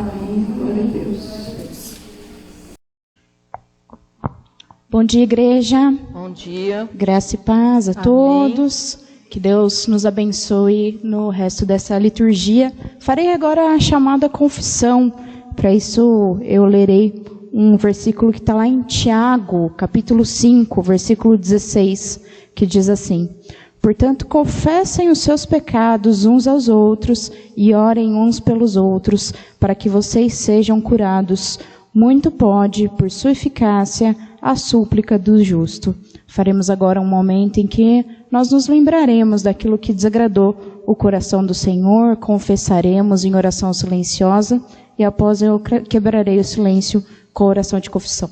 Amém. Glória a Deus. Bom dia, igreja. Bom dia. Graça e paz a todos. Que Deus nos abençoe no resto dessa liturgia. Farei agora a chamada confissão. Para isso, eu lerei um versículo que está lá em Tiago, capítulo 5, versículo 16, que diz assim: portanto, confessem os seus pecados uns aos outros e orem uns pelos outros, para que vocês sejam curados. Muito pode, por sua eficácia, a súplica do justo. Faremos agora um momento em que nós nos lembraremos daquilo que desagradou o coração do Senhor, confessaremos em oração silenciosa e após eu quebrarei o silêncio com a oração de confissão.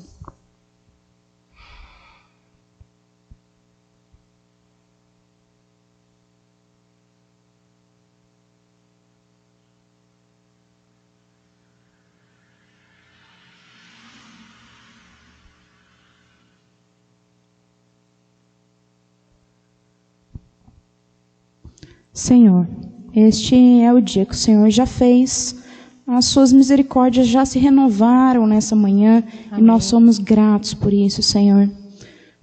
Senhor, este é o dia que o Senhor já fez. As suas misericórdias já se renovaram nessa manhã. Amém. E nós somos gratos por isso, Senhor.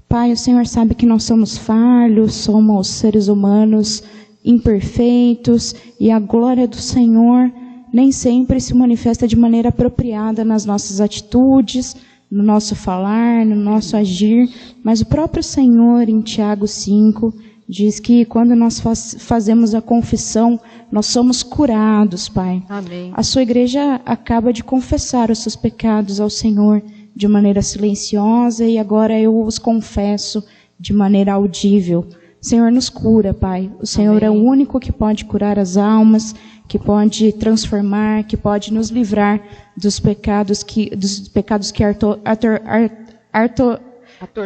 Pai, o Senhor sabe que nós somos falhos, somos seres humanos imperfeitos e a glória do Senhor nem sempre se manifesta de maneira apropriada nas nossas atitudes, no nosso falar, no nosso agir, mas o próprio Senhor em Tiago 5 diz que quando nós fazemos a confissão, nós somos curados, Pai. Amém. A sua igreja acaba de confessar os seus pecados ao Senhor de maneira silenciosa e agora eu os confesso de maneira audível. Senhor, nos cura, Pai. O Senhor Amém. É o único que pode curar as almas, que pode transformar, que pode nos livrar dos pecados que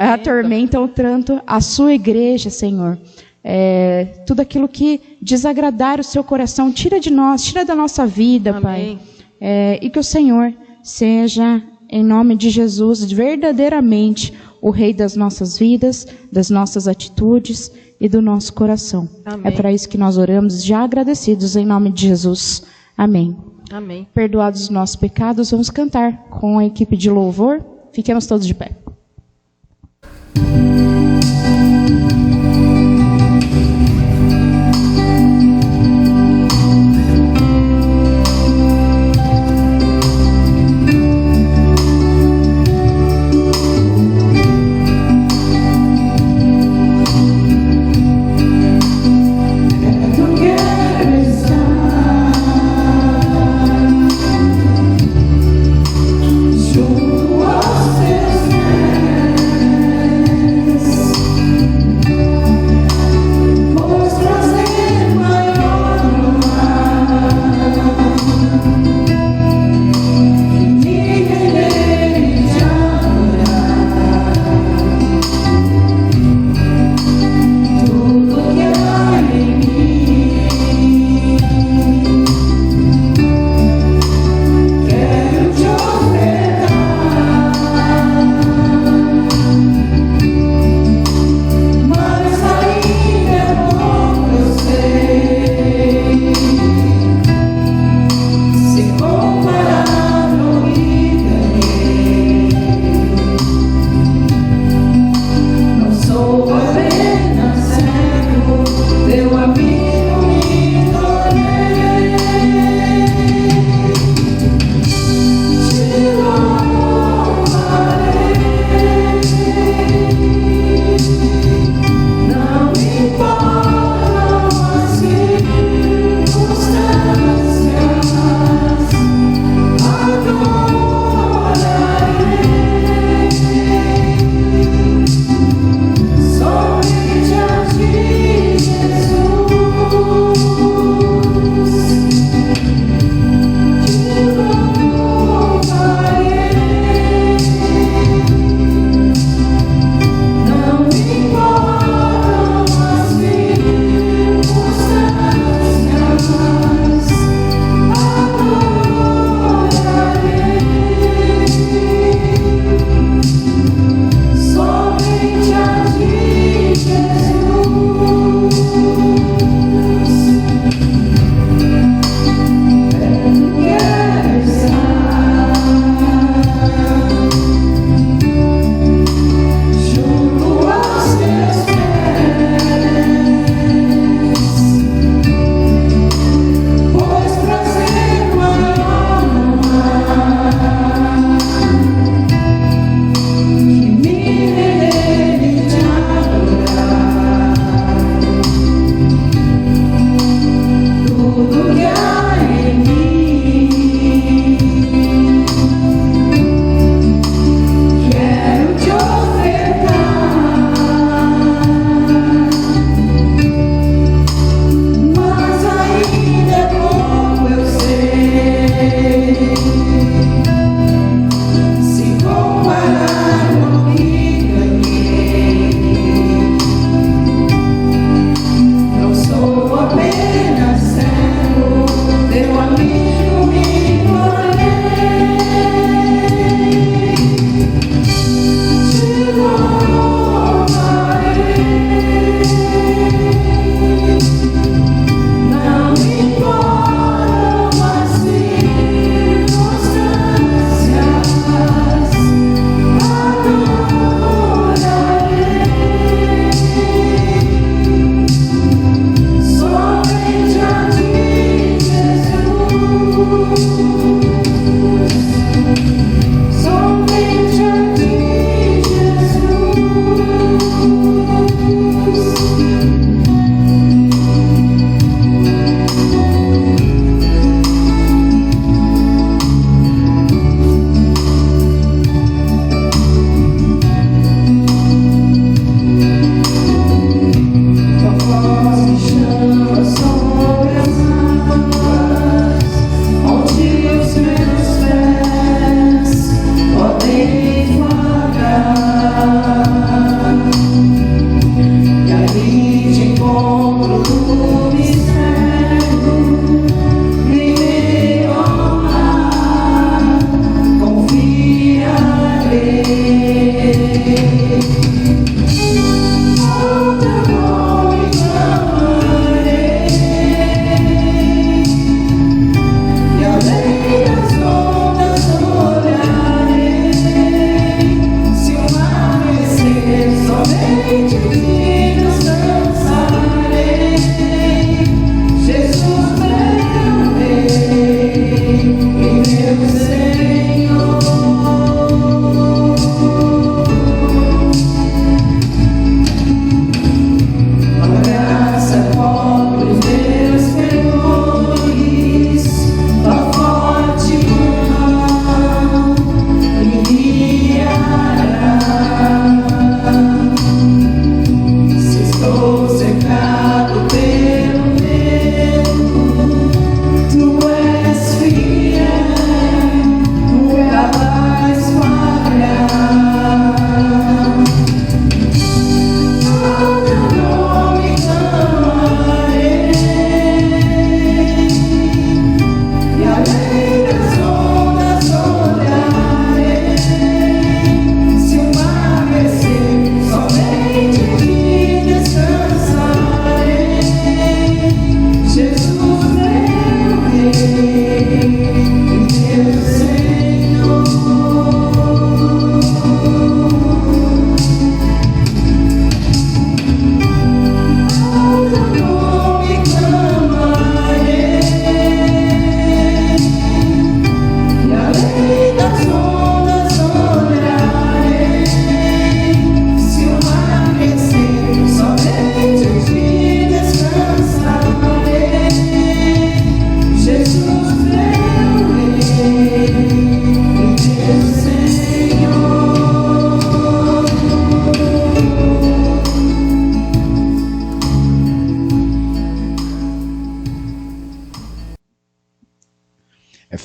atormentam tanto a sua igreja, Senhor. Tudo aquilo que desagradar o seu coração, tira de nós, tira da nossa vida, Amém. Pai. E que o Senhor seja, em nome de Jesus, verdadeiramente o Rei das nossas vidas, das nossas atitudes e do nosso coração. Amém. É para isso que nós oramos, já agradecidos em nome de Jesus. Amém. Amém. Perdoados os nossos pecados, vamos cantar com a equipe de louvor. Fiquemos todos de pé. Junto aos teus pés.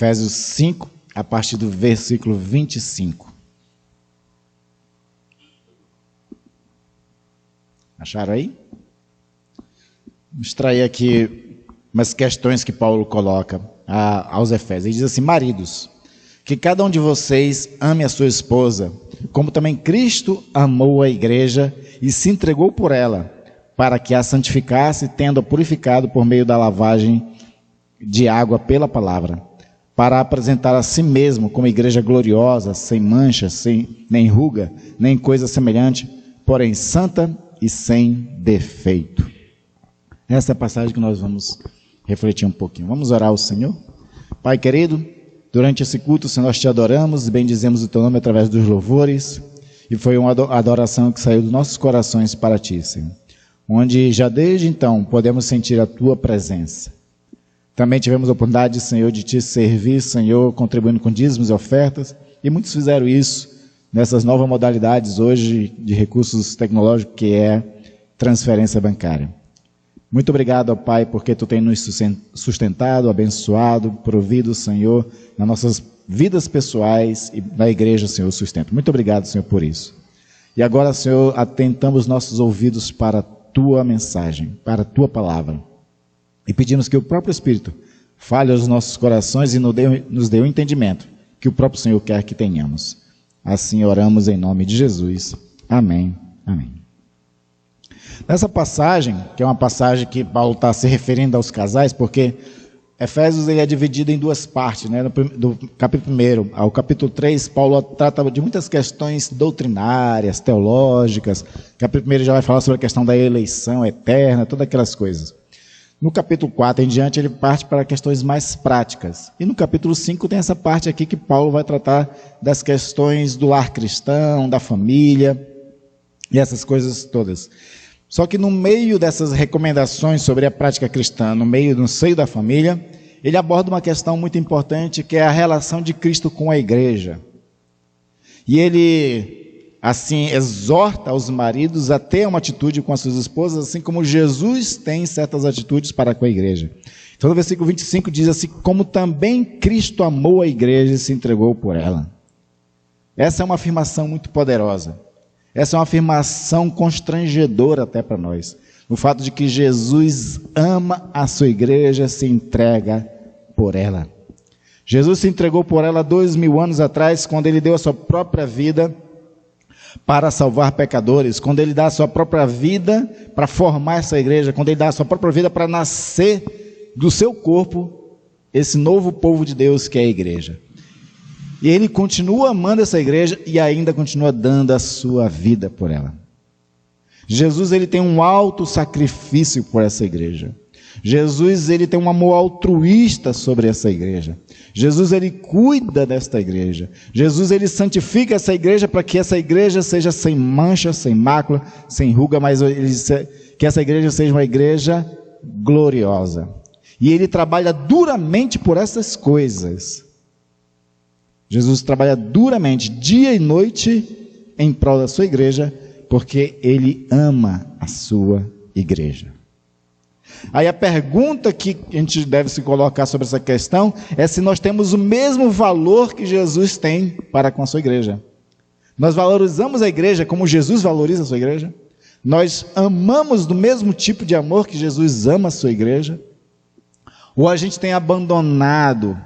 Efésios 5, a partir do versículo 25. Acharam aí? Vamos extrair aqui umas questões que Paulo coloca aos Efésios. Ele diz assim: maridos, que cada um de vocês ame a sua esposa, como também Cristo amou a igreja e se entregou por ela, para que a santificasse, tendo-a purificado por meio da lavagem de água pela palavra, para apresentar a si mesmo como igreja gloriosa, sem mancha, sem nem ruga, nem coisa semelhante, porém santa e sem defeito. Essa é a passagem que nós vamos refletir um pouquinho. Vamos orar ao Senhor? Pai querido, durante esse culto, Senhor, nós te adoramos e bendizemos o teu nome através dos louvores, e foi uma adoração que saiu dos nossos corações para ti, Senhor, onde já desde então podemos sentir a tua presença. Também tivemos a oportunidade, Senhor, de te servir, Senhor, contribuindo com dízimos e ofertas, e muitos fizeram isso nessas novas modalidades hoje de recursos tecnológicos, que é transferência bancária. Muito obrigado, ó Pai, porque tu tens nos sustentado, abençoado, provido, Senhor, nas nossas vidas pessoais e na igreja, Senhor, sustento. Muito obrigado, Senhor, por isso. E agora, Senhor, atentamos nossos ouvidos para a tua mensagem, para a tua palavra. E pedimos que o próprio Espírito fale aos nossos corações e nos dê o entendimento que o próprio Senhor quer que tenhamos. Assim oramos em nome de Jesus. Amém. Amém. Nessa passagem, que é uma passagem que Paulo está se referindo aos casais, porque Efésios ele é dividido em duas partes, né? Do capítulo 1 ao capítulo 3, Paulo trata de muitas questões doutrinárias, teológicas. O capítulo 1 já vai falar sobre a questão da eleição eterna, todas aquelas coisas. No capítulo 4 em diante, ele parte para questões mais práticas. E no capítulo 5 tem essa parte aqui que Paulo vai tratar das questões do lar cristão, da família, e essas coisas todas. Só que no meio dessas recomendações sobre a prática cristã, no seio da família, ele aborda uma questão muito importante, que é a relação de Cristo com a igreja. E ele, assim, exorta os maridos a ter uma atitude com as suas esposas, assim como Jesus tem certas atitudes para com a igreja. Então, no versículo 25 diz assim: como também Cristo amou a igreja e se entregou por ela. Essa é uma afirmação muito poderosa. Essa é uma afirmação constrangedora até para nós. O fato de que Jesus ama a sua igreja, se entrega por ela. Jesus se entregou por ela 2000 anos atrás, quando ele deu a sua própria vida para salvar pecadores, quando ele dá a sua própria vida para formar essa igreja, quando ele dá a sua própria vida para nascer do seu corpo esse novo povo de Deus que é a igreja. E ele continua amando essa igreja e ainda continua dando a sua vida por ela. Jesus, ele tem um alto sacrifício por essa igreja. Jesus, ele tem um amor altruísta sobre essa igreja. Jesus, ele cuida desta igreja. Jesus, ele santifica essa igreja para que essa igreja seja sem mancha, sem mácula, sem ruga, mas que essa igreja seja uma igreja gloriosa. E ele trabalha duramente por essas coisas. Jesus trabalha duramente, dia e noite, em prol da sua igreja, porque ele ama a sua igreja. Aí a pergunta que a gente deve se colocar sobre essa questão é se nós temos o mesmo valor que Jesus tem para com a sua igreja. Nós valorizamos a igreja como Jesus valoriza a sua igreja? Nós amamos do mesmo tipo de amor que Jesus ama a sua igreja? Ou a gente tem abandonado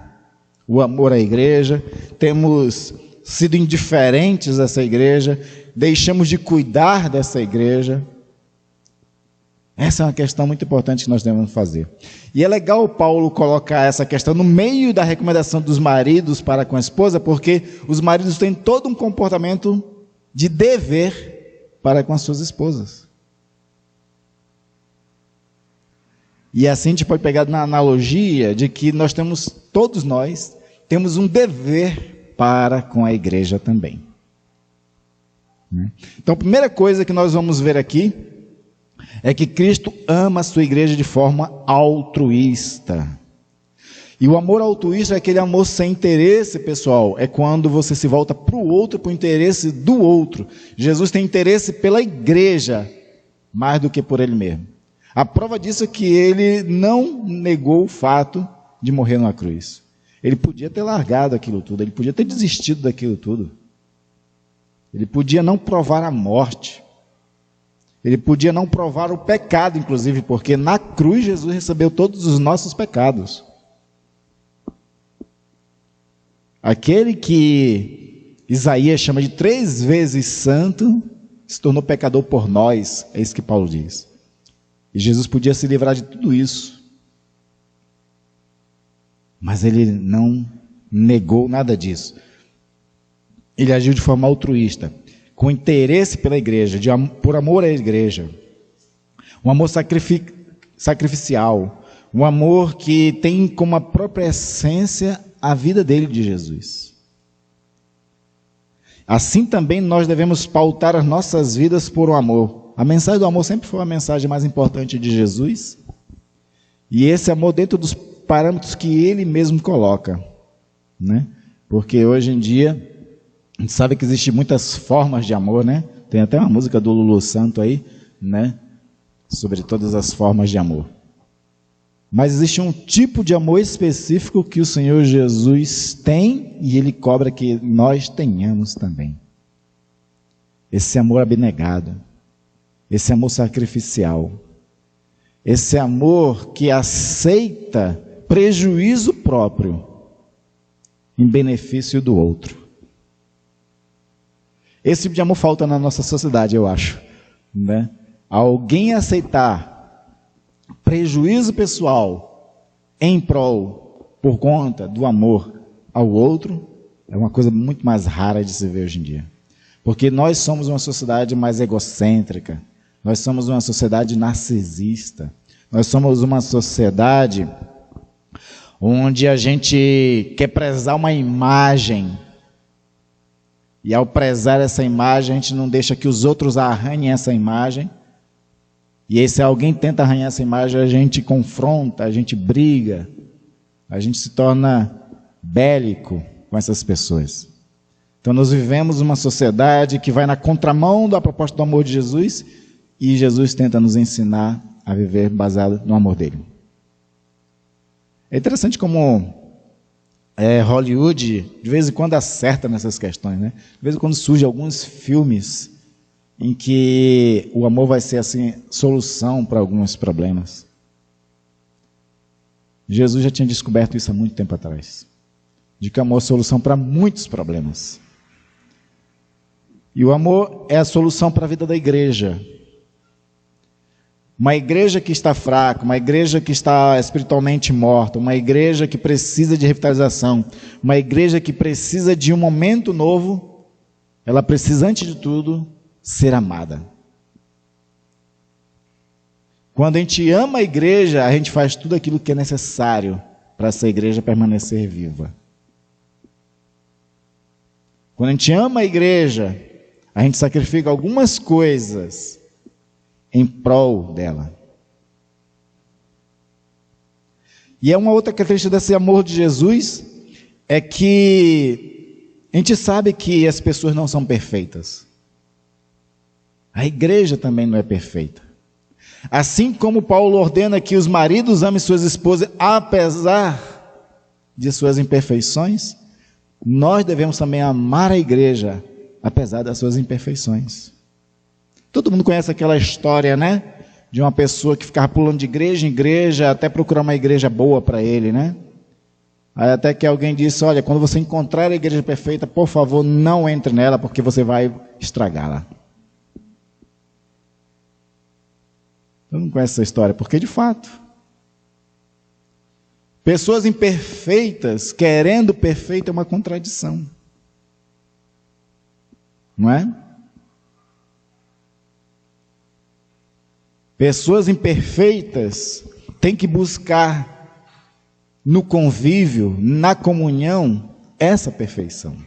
o amor à igreja, temos sido indiferentes a essa igreja, deixamos de cuidar dessa igreja? Essa é uma questão muito importante que nós devemos fazer. E é legal Paulo colocar essa questão no meio da recomendação dos maridos para com a esposa, porque os maridos têm todo um comportamento de dever para com as suas esposas. E assim a gente pode pegar na analogia de que todos nós temos um dever para com a igreja também. Então, a primeira coisa que nós vamos ver aqui é que Cristo ama a sua igreja de forma altruísta. E o amor altruísta é aquele amor sem interesse pessoal. É quando você se volta para o outro, para o interesse do outro. Jesus tem interesse pela igreja, mais do que por ele mesmo. A prova disso é que ele não negou o fato de morrer numa cruz. Ele podia ter largado aquilo tudo, ele podia ter desistido daquilo tudo. Ele podia não provar a morte. Ele podia não provar o pecado, inclusive, porque na cruz Jesus recebeu todos os nossos pecados. Aquele que Isaías chama de 3 vezes santo, se tornou pecador por nós, é isso que Paulo diz. E Jesus podia se livrar de tudo isso. Mas ele não negou nada disso. Ele agiu de forma altruísta, com interesse pela igreja, por amor à igreja. Um amor sacrificial, um amor que tem como a própria essência a vida dele, de Jesus. Assim também nós devemos pautar as nossas vidas por um amor. A mensagem do amor sempre foi a mensagem mais importante de Jesus. E esse amor dentro dos parâmetros que ele mesmo coloca, né? Porque hoje em dia a gente sabe que existem muitas formas de amor, né? Tem até uma música do Lulu Santo aí, né? Sobre todas as formas de amor. Mas existe um tipo de amor específico que o Senhor Jesus tem e Ele cobra que nós tenhamos também. Esse amor abnegado, esse amor sacrificial, esse amor que aceita prejuízo próprio em benefício do outro. Esse tipo de amor falta na nossa sociedade, eu acho, né? Alguém aceitar prejuízo pessoal em prol, por conta do amor ao outro, é uma coisa muito mais rara de se ver hoje em dia. Porque nós somos uma sociedade mais egocêntrica, nós somos uma sociedade narcisista, nós somos uma sociedade onde a gente quer prezar uma imagem, e ao prezar essa imagem, a gente não deixa que os outros arranhem essa imagem. E aí, se alguém tenta arranhar essa imagem, a gente confronta, a gente briga, a gente se torna bélico com essas pessoas. Então nós vivemos uma sociedade que vai na contramão da proposta do amor de Jesus, e Jesus tenta nos ensinar a viver baseado no amor dele. É interessante como Hollywood de vez em quando acerta nessas questões, né? De vez em quando surgem alguns filmes em que o amor vai ser assim, solução para alguns problemas. Jesus já tinha descoberto isso há muito tempo atrás, de que o amor é a solução para muitos problemas. E o amor é a solução para a vida da igreja. Uma igreja que está fraca, uma igreja que está espiritualmente morta, uma igreja que precisa de revitalização, uma igreja que precisa de um momento novo, ela precisa, antes de tudo, ser amada. Quando a gente ama a igreja, a gente faz tudo aquilo que é necessário para essa igreja permanecer viva. Quando a gente ama a igreja, a gente sacrifica algumas coisas em prol dela. E é uma outra característica desse amor de Jesus, é que a gente sabe que as pessoas não são perfeitas. A igreja também não é perfeita. Assim como Paulo ordena que os maridos amem suas esposas, apesar de suas imperfeições, nós devemos também amar a igreja, apesar das suas imperfeições. Todo mundo conhece aquela história, né? De uma pessoa que ficava pulando de igreja em igreja, até procurar uma igreja boa para ele, né? Aí até que alguém disse, olha, quando você encontrar a igreja perfeita, por favor, não entre nela, porque você vai estragá-la. Todo mundo conhece essa história, porque de fato, pessoas imperfeitas querendo perfeito é uma contradição. Não é? Pessoas imperfeitas têm que buscar no convívio, na comunhão, essa perfeição.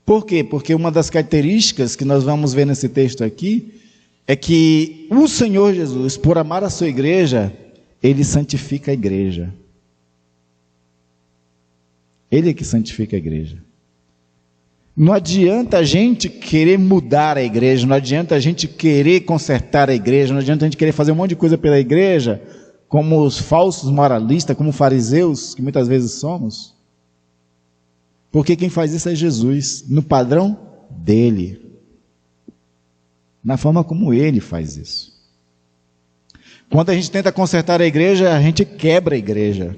Por quê? Porque uma das características que nós vamos ver nesse texto aqui é que o Senhor Jesus, por amar a sua igreja, Ele santifica a igreja. Ele é que santifica a igreja. Não adianta a gente querer mudar a igreja, não adianta a gente querer consertar a igreja, não adianta a gente querer fazer um monte de coisa pela igreja, como os falsos moralistas, como fariseus, que muitas vezes somos? Porque quem faz isso é Jesus, no padrão dele, na forma como ele faz isso. Quando a gente tenta consertar a igreja, a gente quebra a igreja.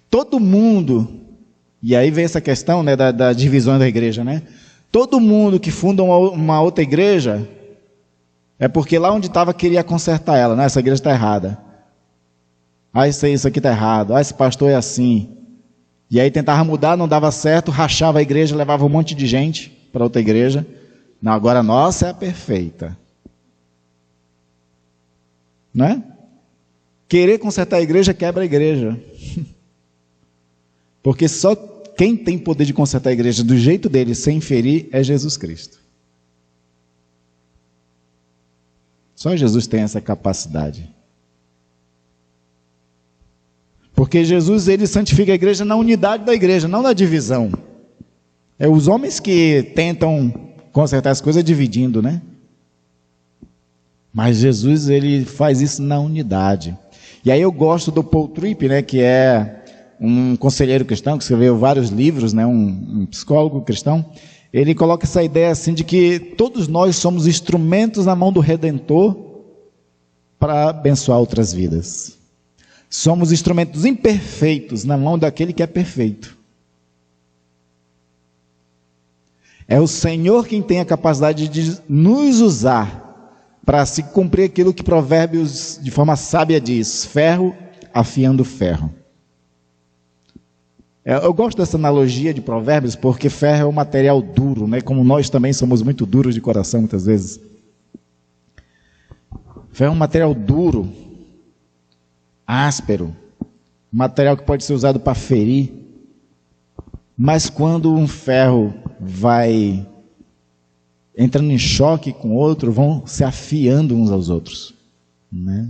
Todo mundo, e aí vem essa questão, né, da divisão da igreja, né? Todo mundo que funda uma outra igreja é porque lá onde estava queria consertar ela, né? Essa igreja está errada. Ah, isso aqui está errado. Ah, esse pastor é assim. E aí tentava mudar, não dava certo, rachava a igreja, levava um monte de gente para outra igreja. Não, agora a nossa é a perfeita. Não é? Querer consertar a igreja quebra a igreja. Porque só quem tem poder de consertar a igreja do jeito dele, sem ferir, é Jesus Cristo. Só Jesus tem essa capacidade. Porque Jesus, ele santifica a igreja na unidade da igreja, não na divisão. É os homens que tentam consertar as coisas dividindo, né? Mas Jesus, ele faz isso na unidade. E aí eu gosto do Paul Tripp, né, que é um conselheiro cristão, que escreveu vários livros, né, um psicólogo cristão. Ele coloca essa ideia assim de que todos nós somos instrumentos na mão do Redentor para abençoar outras vidas. Somos instrumentos imperfeitos na mão daquele que é perfeito. É o Senhor quem tem a capacidade de nos usar para se cumprir aquilo que Provérbios, de forma sábia, diz: ferro afiando ferro. Eu gosto dessa analogia de Provérbios porque ferro é um material duro, né? Como nós também somos muito duros de coração muitas vezes. Ferro é um material duro, áspero, material que pode ser usado para ferir. Mas quando um ferro vai entrando em choque com o outro, vão se afiando uns aos outros, né?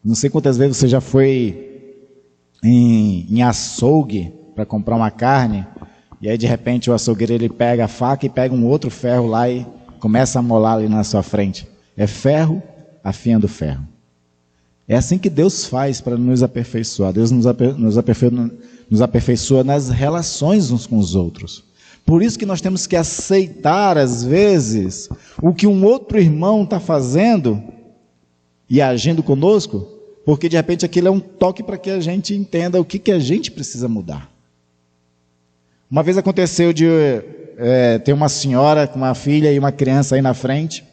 Não sei quantas vezes você já foi em açougue para comprar uma carne, e aí de repente o açougueiro ele pega a faca e pega um outro ferro lá e começa a molar ali na sua frente. É ferro afiando ferro. É assim que Deus faz para nos aperfeiçoar. Deus nos aperfeiçoa nas relações uns com os outros. Por isso que nós temos que aceitar, às vezes, o que um outro irmão está fazendo e agindo conosco, porque de repente aquilo é um toque para que a gente entenda o que a gente precisa mudar. Uma vez aconteceu de ter uma senhora com uma filha e uma criança aí na frente.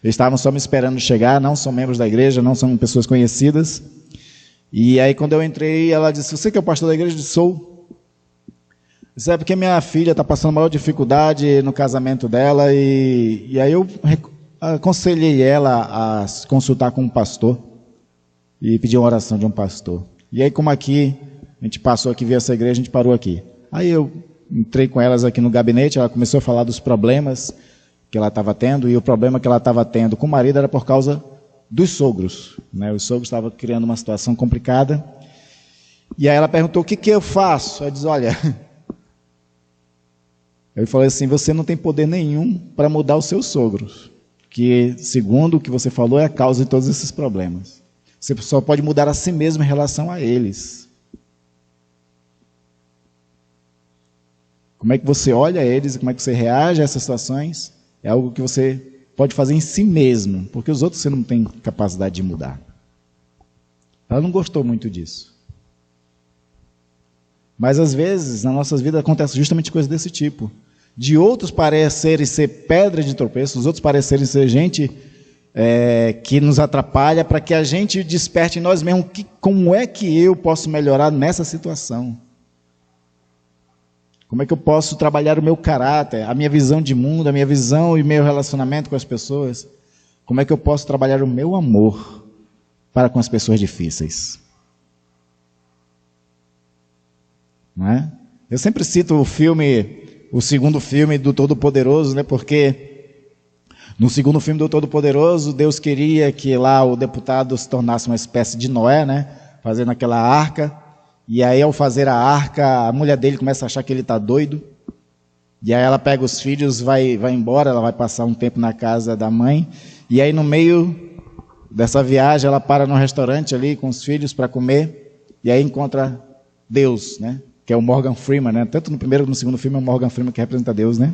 Eles estavam só me esperando chegar, não são membros da igreja, não são pessoas conhecidas. E aí quando eu entrei, ela disse: você que é o pastor da igreja? Eu disse: sou. Isso é porque minha filha está passando maior dificuldade no casamento dela, e aí eu aconselhei ela a consultar com um pastor e pedir uma oração de um pastor. E aí, como aqui, a gente passou aqui, viu essa igreja, a gente parou aqui. Aí eu entrei com elas aqui no gabinete, ela começou a falar dos problemas que ela estava tendo, e o problema que ela estava tendo com o marido era por causa dos sogros, né? Os sogros estavam criando uma situação complicada, e aí ela perguntou: o que eu faço? Eu disse: olha, eu falei assim: você não tem poder nenhum para mudar os seus sogros, que segundo o que você falou é a causa de todos esses problemas. Você só pode mudar a si mesmo em relação a eles. Como é que você olha a eles e como é que você reage a essas situações é algo que você pode fazer em si mesmo, porque os outros você não tem capacidade de mudar. Ela não gostou muito disso. Mas às vezes na nossas vidas acontece justamente coisas desse tipo. De outros parecerem ser pedra de tropeço, os outros parecerem ser gente que nos atrapalha, para que a gente desperte em nós mesmos como é que eu posso melhorar nessa situação. Como é que eu posso trabalhar o meu caráter, a minha visão de mundo, a minha visão e meu relacionamento com as pessoas? Como é que eu posso trabalhar o meu amor para com as pessoas difíceis? Não é? Eu sempre cito o segundo filme do Todo-Poderoso, né? Porque no segundo filme do Todo-Poderoso, Deus queria que lá o deputado se tornasse uma espécie de Noé, né? Fazendo aquela arca. E aí, ao fazer a arca, a mulher dele começa a achar que ele está doido. E aí ela pega os filhos, vai embora, ela vai passar um tempo na casa da mãe. E aí, no meio dessa viagem, ela para num restaurante ali com os filhos para comer, e aí encontra Deus, né? Que é o Morgan Freeman, né? Tanto no primeiro como no segundo filme é o Morgan Freeman que representa Deus, né?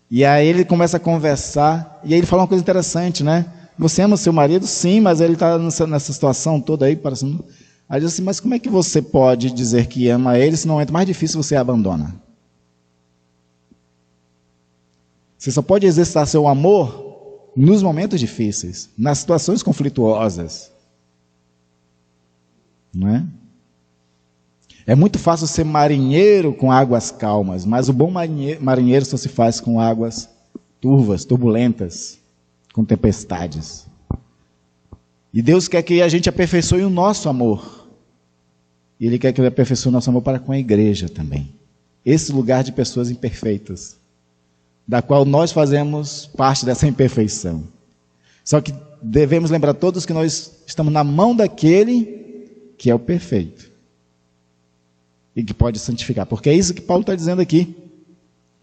E aí ele começa a conversar, e aí ele fala uma coisa interessante, né? Você ama seu marido? Sim, mas ele está nessa situação toda aí, parecendo... Aí diz assim, mas como é que você pode dizer que ama ele se no momento mais difícil você abandona? Você só pode exercitar seu amor nos momentos difíceis, nas situações conflituosas. Não é? É muito fácil ser marinheiro com águas calmas, mas o bom marinheiro só se faz com águas turvas, turbulentas, com tempestades. E Deus quer que a gente aperfeiçoe o nosso amor. E Ele quer que Ele aperfeiçoe o nosso amor para com a igreja também. Esse lugar de pessoas imperfeitas, da qual nós fazemos parte dessa imperfeição. Só que devemos lembrar todos que nós estamos na mão daquele que é o perfeito. E que pode santificar. Porque é isso que Paulo está dizendo aqui.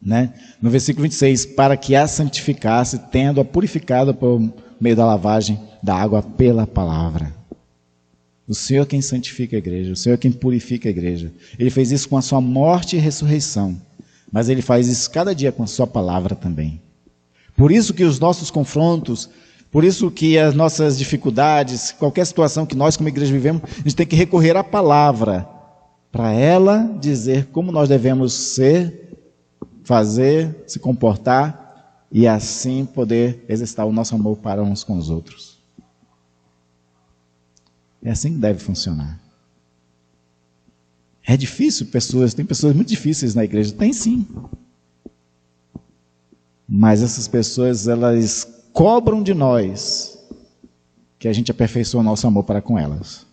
Né? No versículo 26, para que a santificasse, tendo-a purificado por meio da lavagem da água pela palavra. O Senhor é quem santifica a igreja, o Senhor é quem purifica a igreja. Ele fez isso com a sua morte e ressurreição, mas Ele faz isso cada dia com a sua palavra também. Por isso que os nossos confrontos, por isso que as nossas dificuldades, qualquer situação que nós como igreja vivemos, a gente tem que recorrer à palavra, para ela dizer como nós devemos ser, fazer, se comportar e assim poder exercitar o nosso amor para uns com os outros. É assim que deve funcionar. É difícil, tem pessoas muito difíceis na igreja, tem sim. Mas essas pessoas, elas cobram de nós que a gente aperfeiçoe o nosso amor para com elas.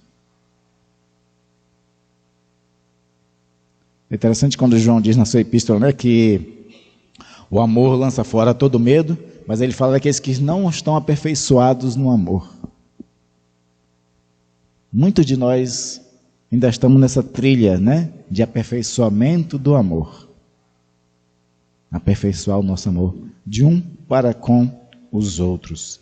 É interessante quando João diz na sua epístola, né, que o amor lança fora todo medo, mas ele fala daqueles que não estão aperfeiçoados no amor. Muitos de nós ainda estamos nessa trilha, né, de aperfeiçoamento do amor. Aperfeiçoar o nosso amor de um para com os outros.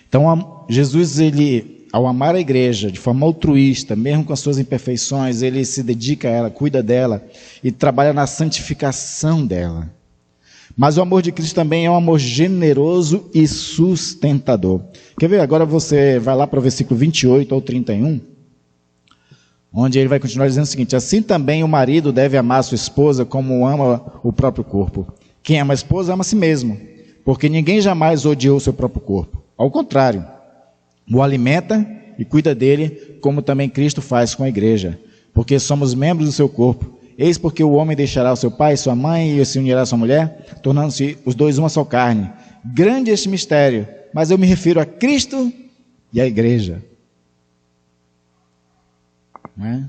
Então, Jesus, ele, ao amar a igreja de forma altruísta, mesmo com as suas imperfeições, ele se dedica a ela, cuida dela e trabalha na santificação dela. Mas o amor de Cristo também é um amor generoso e sustentador. Quer ver? Agora você vai lá para o versículo 28 ao 31, onde ele vai continuar dizendo o seguinte: assim também o marido deve amar a sua esposa como ama o próprio corpo. Quem ama a esposa ama a si mesmo, porque ninguém jamais odiou o seu próprio corpo. Ao contrário, o alimenta e cuida dele, como também Cristo faz com a igreja, porque somos membros do seu corpo. Eis porque o homem deixará o seu pai e sua mãe e se unirá à sua mulher, tornando-se os dois uma só carne. Grande este mistério, mas eu me refiro a Cristo e à igreja. Não é?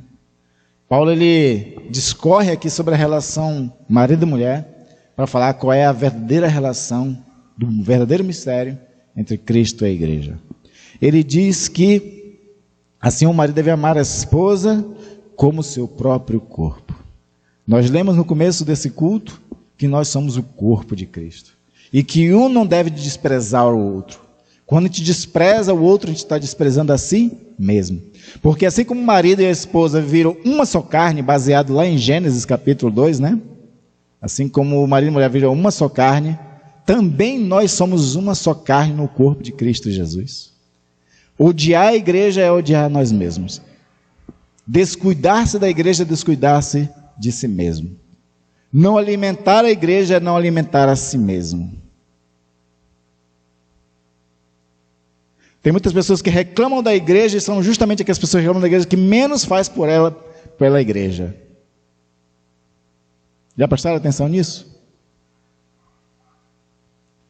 Paulo, ele discorre aqui sobre a relação marido e mulher, para falar qual é a verdadeira relação, do verdadeiro mistério entre Cristo e a igreja. Ele diz que assim o marido deve amar a esposa como seu próprio corpo. Nós lemos no começo desse culto que nós somos o corpo de Cristo e que um não deve desprezar o outro. Quando a gente despreza o outro, a gente está desprezando a si mesmo. Porque assim como o marido e a esposa viram uma só carne, baseado lá em Gênesis capítulo 2, né? Assim como o marido e a mulher viram uma só carne, também nós somos uma só carne no corpo de Cristo Jesus. Odiar a igreja é odiar nós mesmos. Descuidar-se da igreja é descuidar-se de si mesmo. Não alimentar a igreja é não alimentar a si mesmo. Tem muitas pessoas que reclamam da igreja e são justamente aquelas pessoas que reclamam da igreja que menos faz por ela, pela igreja. Já prestaram atenção nisso?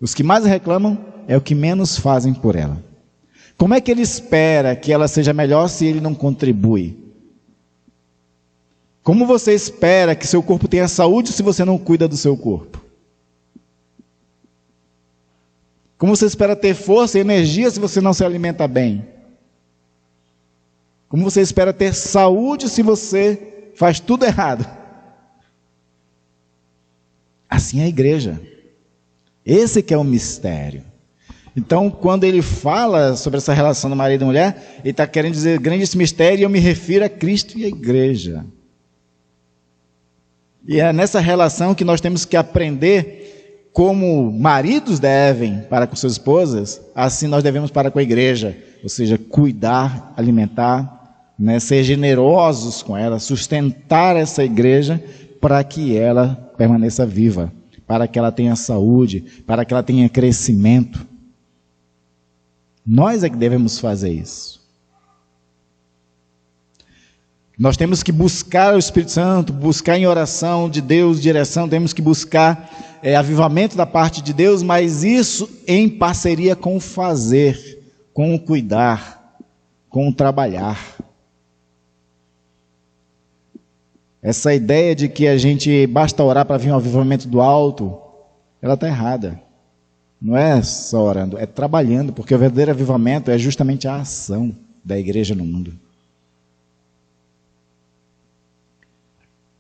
Os que mais reclamam é o que menos fazem por ela. Como é que ele espera que ela seja melhor se ele não contribui? Como você espera que seu corpo tenha saúde se você não cuida do seu corpo? Como você espera ter força e energia se você não se alimenta bem? Como você espera ter saúde se você faz tudo errado? Assim é a igreja. Esse que é o mistério. Então, quando ele fala sobre essa relação do marido e mulher, ele está querendo dizer grande esse mistério, e eu me refiro a Cristo e a igreja. E é nessa relação que nós temos que aprender como maridos devem para com suas esposas, assim nós devemos para com a igreja, ou seja, cuidar, alimentar, né, ser generosos com ela, sustentar essa igreja para que ela permaneça viva, para que ela tenha saúde, para que ela tenha crescimento. Nós é que devemos fazer isso. Nós temos que buscar o Espírito Santo, buscar em oração de Deus, direção, temos que buscar avivamento da parte de Deus, mas isso em parceria com o fazer, com o cuidar, com o trabalhar. Essa ideia de que a gente basta orar para vir um avivamento do alto, ela está errada. Não é só orando, é trabalhando, porque o verdadeiro avivamento é justamente a ação da igreja no mundo.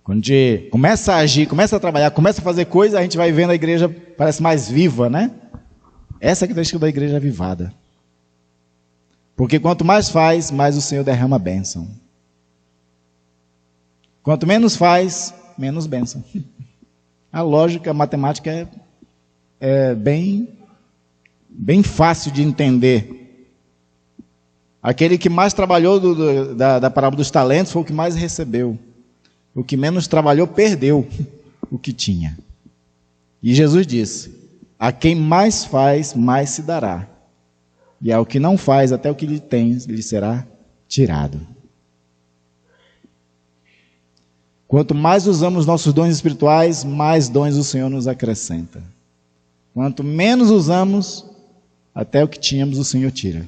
Quando a gente começa a agir, começa a trabalhar, começa a fazer coisa, a gente vai vendo a igreja parece mais viva, né? Essa é a característica da igreja avivada. Porque quanto mais faz, mais o Senhor derrama bênção. Quanto menos faz, menos bênção. A lógica, a matemática é bem fácil de entender. Aquele que mais trabalhou da parábola dos talentos foi o que mais recebeu. O que menos trabalhou perdeu o que tinha. E Jesus disse: a quem mais faz, mais se dará. E ao que não faz, até o que lhe tem, lhe será tirado. Quanto mais usamos nossos dons espirituais, mais dons o Senhor nos acrescenta. Quanto menos usamos, até o que tínhamos o Senhor tira.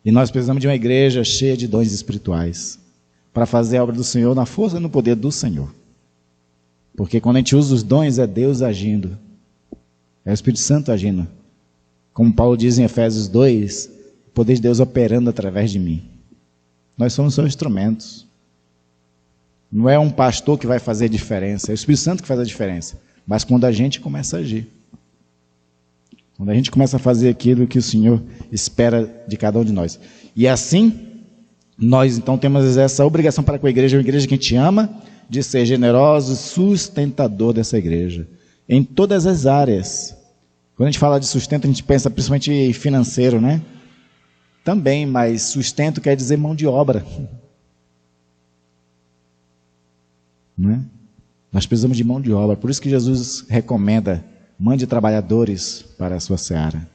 E nós precisamos de uma igreja cheia de dons espirituais, para fazer a obra do Senhor na força e no poder do Senhor. Porque quando a gente usa os dons, é Deus agindo. É o Espírito Santo agindo. Como Paulo diz em Efésios 2, o poder de Deus operando através de mim. Nós somos só instrumentos. Não é um pastor que vai fazer a diferença, é o Espírito Santo que faz a diferença. Mas quando a gente começa a agir, quando a gente começa a fazer aquilo que o Senhor espera de cada um de nós. E assim, nós então temos essa obrigação para com a igreja, uma igreja que a gente ama, de ser generoso, sustentador dessa igreja, em todas as áreas. Quando a gente fala de sustento, a gente pensa principalmente financeiro, né? Também, mas sustento quer dizer mão de obra. Não é? Nós precisamos de mão de obra, por isso que Jesus recomenda: mande trabalhadores para a sua seara.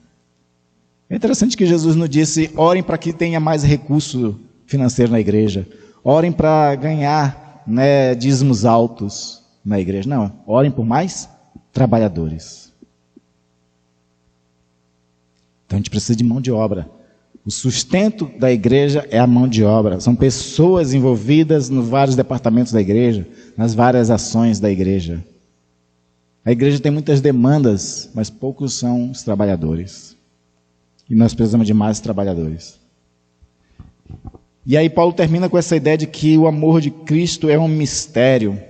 É interessante que Jesus não disse: orem para que tenha mais recurso financeiro na igreja, orem para ganhar, né, dízimos altos na igreja. Não, orem por mais trabalhadores. Então a gente precisa de mão de obra. O sustento da igreja é a mão de obra. São pessoas envolvidas nos vários departamentos da igreja, nas várias ações da igreja. A igreja tem muitas demandas, mas poucos são os trabalhadores. E nós precisamos de mais trabalhadores. E aí Paulo termina com essa ideia de que o amor de Cristo é um mistério.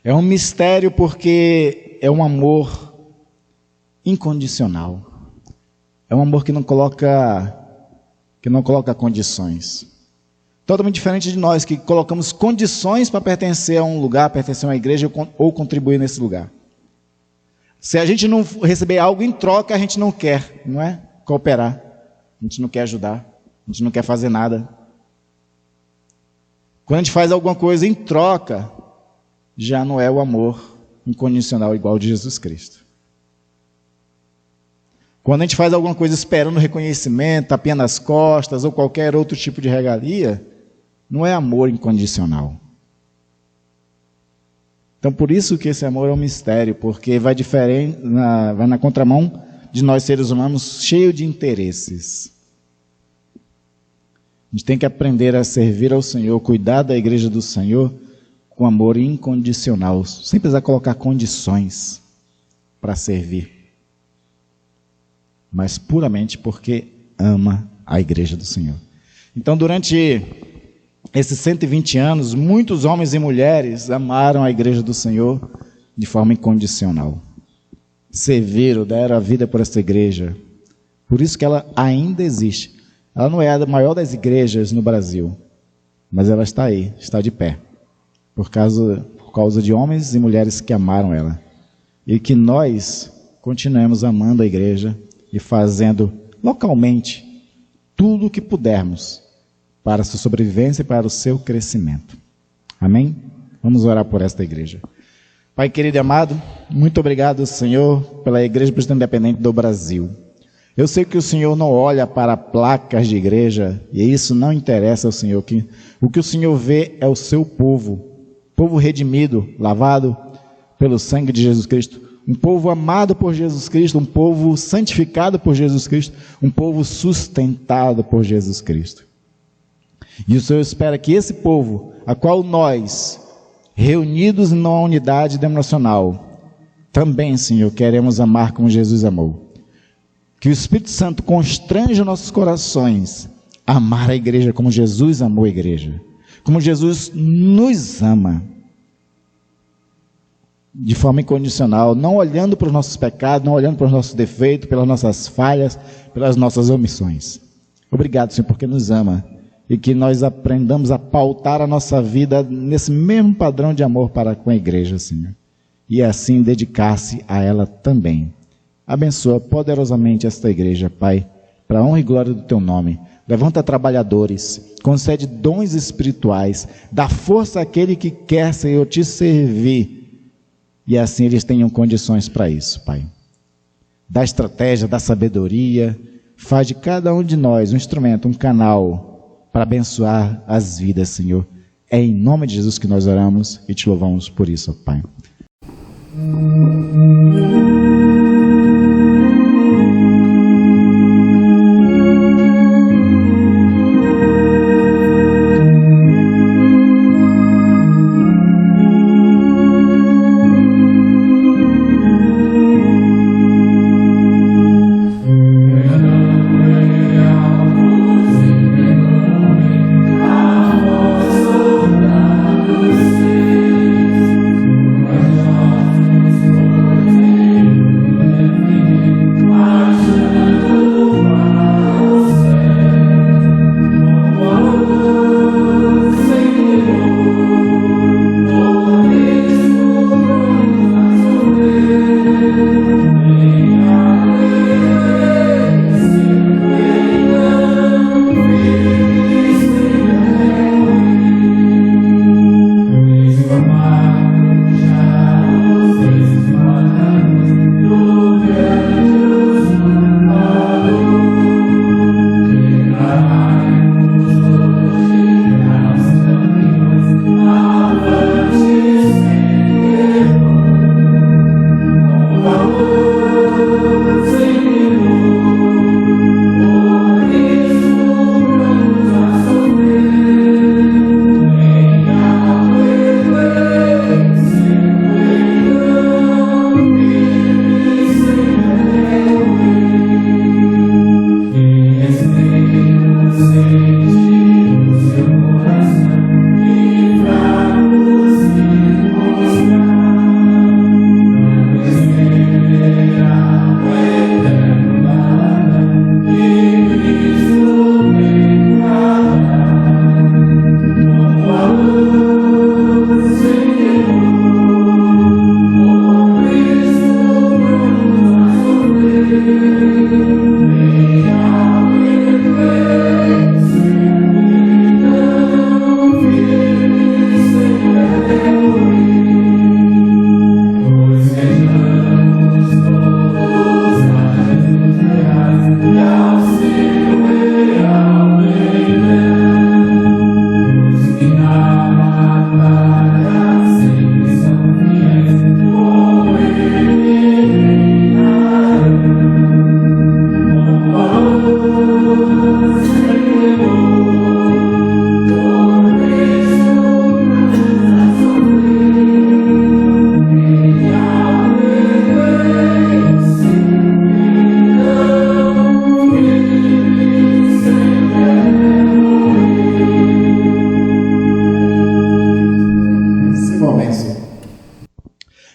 É um mistério porque é um amor incondicional. É um amor que não coloca condições. Totalmente diferente de nós, que colocamos condições para pertencer a um lugar, pertencer a uma igreja ou contribuir nesse lugar. Se a gente não receber algo em troca, a gente não quer, não é? Cooperar. A gente não quer ajudar. A gente não quer fazer nada. Quando a gente faz alguma coisa em troca, já não é o amor incondicional igual ao de Jesus Cristo. Quando a gente faz alguma coisa esperando reconhecimento, tapinha nas costas ou qualquer outro tipo de regalia, não é amor incondicional. Então, por isso que esse amor é um mistério, porque vai na contramão de nós seres humanos, cheio de interesses. A gente tem que aprender a servir ao Senhor, cuidar da igreja do Senhor com amor incondicional, sem precisar colocar condições para servir, mas puramente porque ama a igreja do Senhor. Então, durante esses 120 anos, muitos homens e mulheres amaram a igreja do Senhor de forma incondicional. serviram, deram a vida por essa igreja. Por isso que ela ainda existe. Ela não é a maior das igrejas no Brasil, mas ela está aí, está de pé, por causa de homens e mulheres que amaram ela. E que nós continuemos amando a igreja e fazendo localmente tudo o que pudermos para a sua sobrevivência e para o seu crescimento. Amém? Vamos orar por esta igreja. Pai querido e amado, muito obrigado, Senhor, pela Igreja Presbiteriana Independente do Brasil. Eu sei que o Senhor não olha para placas de igreja, e isso não interessa ao Senhor. O que o Senhor vê é o seu povo redimido, lavado pelo sangue de Jesus Cristo, um povo amado por Jesus Cristo, um povo santificado por Jesus Cristo, um povo sustentado por Jesus Cristo. E o Senhor espera que esse povo, a qual nós, reunidos numa unidade denominacional, também, Senhor, queremos amar como Jesus amou. Que o Espírito Santo constranja nossos corações a amar a igreja como Jesus amou a igreja, como Jesus nos ama, de forma incondicional, não olhando para os nossos pecados, não olhando para os nossos defeitos, pelas nossas falhas, pelas nossas omissões. Obrigado, Senhor, porque nos ama, e que nós aprendamos a pautar a nossa vida nesse mesmo padrão de amor para com a igreja, Senhor, e assim dedicar-se a ela também. Abençoa poderosamente esta igreja, Pai, para a honra e glória do Teu nome. Levanta trabalhadores, concede dons espirituais, dá força àquele que quer, Senhor, te servir, e assim eles tenham condições para isso, Pai. Dá estratégia, dá sabedoria, faz de cada um de nós um instrumento, um canal para abençoar as vidas, Senhor. É em nome de Jesus que nós oramos e te louvamos por isso, Pai.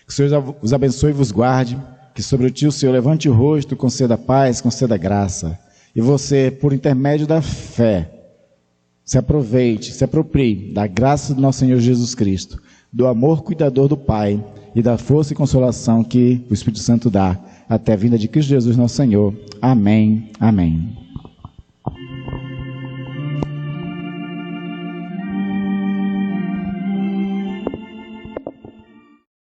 Que o Senhor os abençoe e vos guarde, que sobre ti o Senhor levante o rosto, conceda paz, conceda graça. E você, por intermédio da fé, se aproveite, se aproprie da graça do nosso Senhor Jesus Cristo, do amor cuidador do Pai e da força e consolação que o Espírito Santo dá até a vinda de Cristo Jesus nosso Senhor. Amém. Amém.